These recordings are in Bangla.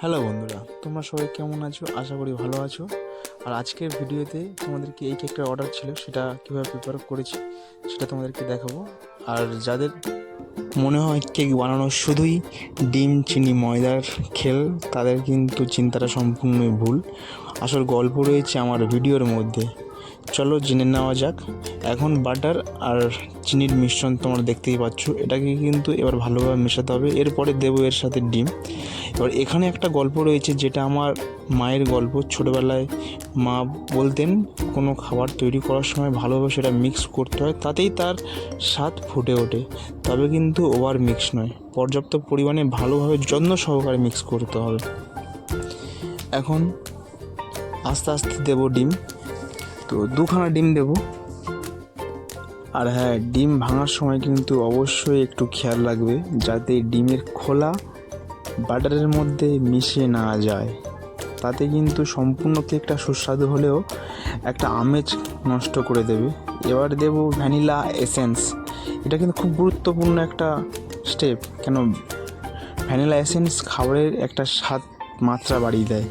হ্যালো বন্ধুরা, তোমরা সবাই কেমন আছো? আশা করি ভালো আছো। আর আজকের ভিডিওতে তোমাদেরকে এই কেকটার অর্ডার ছিল, সেটা কীভাবে প্রিপেয়ার করেছি সেটা তোমাদেরকে দেখাবো। আর যাদের মনে হয় কেক বানানো শুধুই ডিম, চিনি, ময়দার খেল, তাদের কিন্তু চিন্তাটা সম্পূর্ণই ভুল। আসল গল্প রয়েছে আমার ভিডিওর মধ্যে। চলো জেনে নেওয়া যাক। এখন বাটার আর চিনির মিশ্রণ তোমরা দেখতেই পাচ্ছ, এটাকে কিন্তু এবার ভালোভাবে মেশাতে হবে। এরপরে দেবো এর সাথে ডিম। এবার এখানে একটা গল্প রয়েছে, যেটা আমার মায়ের গল্প। ছোটোবেলায় মা বলতেন কোনো খাবার তৈরি করার সময় ভালোভাবে সেটা মিক্স করতে হয়, তাতেই তার স্বাদ ফুটে ওঠে। তবে কিন্তু ওভার মিক্স নয়, পর্যাপ্ত পরিমাণে ভালোভাবে যত্ন সহকারে মিক্স করতে হবে। এখন আস্তে আস্তে দেবো ডিম। তো 2খানা ডিম দেবো। আর হ্যাঁ, ডিম ভাঙার সময় কিন্তু অবশ্যই একটু খেয়াল রাখবে যাতে ডিমের খোলা বাটারের মধ্যে মিশে না যায়। তাতে কিন্তু সম্পূর্ণ কেকটা সুস্বাদু হলেও একটা আমেজ নষ্ট করে দেবে। এবার দেব ভ্যানিলা এসেন্স। এটা কিন্তু খুব গুরুত্বপূর্ণ একটা স্টেপ, কেন ভ্যানিলা এসেন্স খাবারের একটা স্বাদ মাত্রা বাড়িয়ে দেয়।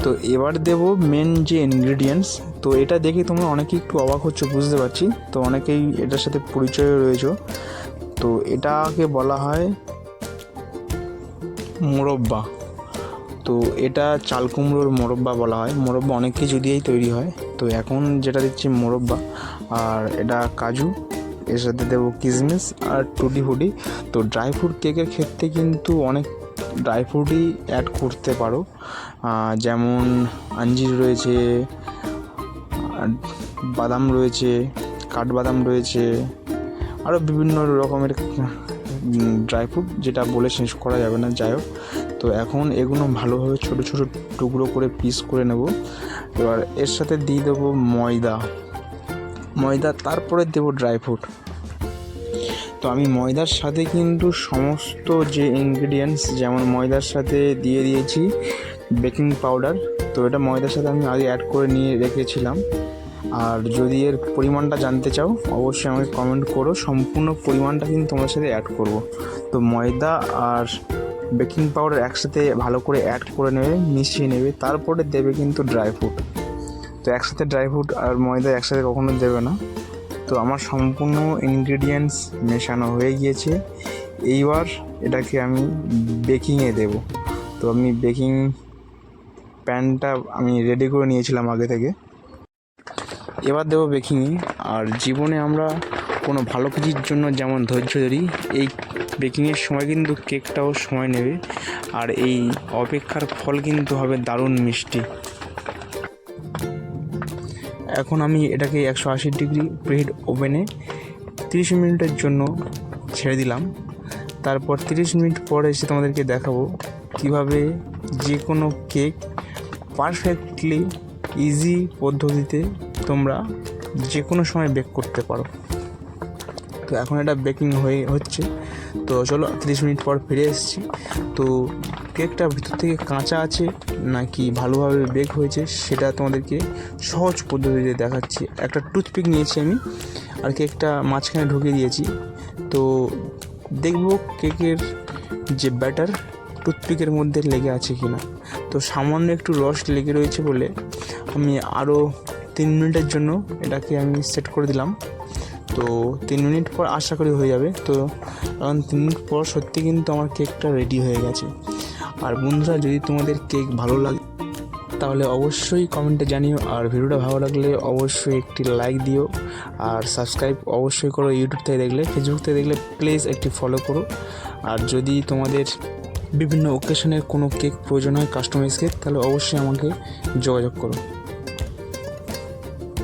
তো এবার দেব মেন যে ইনগ্রিডিয়েন্টস। তো এটা দেখে তোমরা অনেকেই একটু অবাক হচ্ছ, বুঝতে পারছি। তো অনেকেই এটার সাথে পরিচয় রয়েছে। তো এটাকে বলা হয় মোরব্বা। তো এটা চাল কুমড়োর মোরব্বা বলা হয়। মোরব্বা অনেক কিছু দিয়েই তৈরি হয়। তো এখন যেটা দিচ্ছি মোরব্বা। আর এটা কাজু, এর সাথে দেবো কিশমিশ আর টুটি ফুটি। তো ড্রাই ফ্রুট কেকের ক্ষেত্রে কিন্তু অনেক ড্রাই ফ্রুটই অ্যাড করতে পারো, যেমন আঞ্জির রয়েছে, বাদাম রয়েছে, কাঠবাদাম রয়েছে, আরও বিভিন্ন রকমের ড্রাই ফ্রুট, যেটা বলে শেষ করা যাবে না। যাই হোক, তো এখন এগুলো ভালোভাবে ছোট ছোট টুকরো করে পিস করে নেব। এবার এর সাথে দিয়ে দেবো ময়দা, তারপরে দেবো ড্রাই ফ্রুট। তো আমি ময়দার সাথে কিন্তু সমস্ত যে ইনগ্রিডিয়েন্টস, যেমন ময়দার সাথে দিয়ে দিয়েছি বেকিং পাউডার। তো এটা ময়দার সাথে আমি আগে অ্যাড করে নিয়ে রেখেছিলাম। আর যদি এর পরিমাণটা জানতে চাও, অবশ্যই আমাকে কমেন্ট করো, সম্পূর্ণ পরিমাণটা কিন্তু তোমার সাথে অ্যাড করব। তো ময়দা আর বেকিং পাউডার একসাথে ভালো করে অ্যাড করে নেবে, মিশিয়ে নেবে, তারপরে দেবে কিন্তু ড্রাই ফ্রুট। তো একসাথে ড্রাই ফ্রুট আর ময়দা একসাথে কখনো দেবে না। তো আমার সম্পূর্ণ ইনগ্রিডিয়েন্টস মেশানো হয়ে গিয়েছে। এইবার এটাকে আমি বেকিংয়ে দেব। তো আমি বেকিং প্যানটা আমি রেডি করে নিয়েছিলাম আগে থেকে। এবার দেবো বেকিংয়ে। আর জীবনে আমরা কোনো ভালো কিছুর জন্য যেমন ধৈর্য ধরি, এই বেকিংয়ের সময় কিন্তু কেকটাও সময় নেবে। আর এই অপেক্ষার ফল কিন্তু হবে দারুণ মিষ্টি। এখন আমি এটাকে 180 ডিগ্রি প্রিহিট ওভেনে 30 মিনিটের জন্য ছেড়ে দিলাম। তারপর 30 মিনিট পরে এসে তোমাদেরকে দেখাবো কীভাবে যে কোনো কেক পারফেক্টলি ইজি পদ্ধতিতে তোমরা যে কোনো সময় বেক করতে পারো। তো এখন এটা বেকিং হচ্ছে। তো চলো 30 মিনিট পর ফিরে এসেছি। তো কেকটা ভিতর থেকে কাঁচা আছে নাকি ভালোভাবে বেক হয়েছে সেটা তোমাদেরকে সহজ পদ্ধতিতে দেখাচ্ছি। একটা টুথপিক নিয়েছি আমি, আর কেকটা মাঝখানে ঢুকিয়ে দিয়েছি। তো দেখব কেকের যে ব্যাটার টুথপিকের মধ্যে লেগে আছে কি না। তো সামান্য একটু রস লেগে রয়েছে বলে আমি আরও 3 মিনিটের জন্য এটাকে আমি সেট করে দিলাম। তো 3 মিনিট পর আশা করি হয়ে যাবে। তো এখন 3 মিনিট পর সত্যি কিন্তু আমার কেকটা রেডি হয়ে গেছে। আর বন্ধুরা, যদি তোমাদের কেক ভালো লাগে তাহলে অবশ্যই কমেন্টে জানিও। আর ভিডিওটা ভালো লাগলে অবশ্যই একটি লাইক দিও। আর সাবস্ক্রাইব অবশ্যই করো ইউটিউব থেকে দেখলে। ফেসবুক থেকে দেখলে প্লিজ একটি ফলো করো। আর যদি তোমাদের বিভিন্ন ওকেশনের কোনো কেক প্রয়োজন হয়, কাস্টমাইজ কেক, তাহলে অবশ্যই আমাকে যোগাযোগ করো।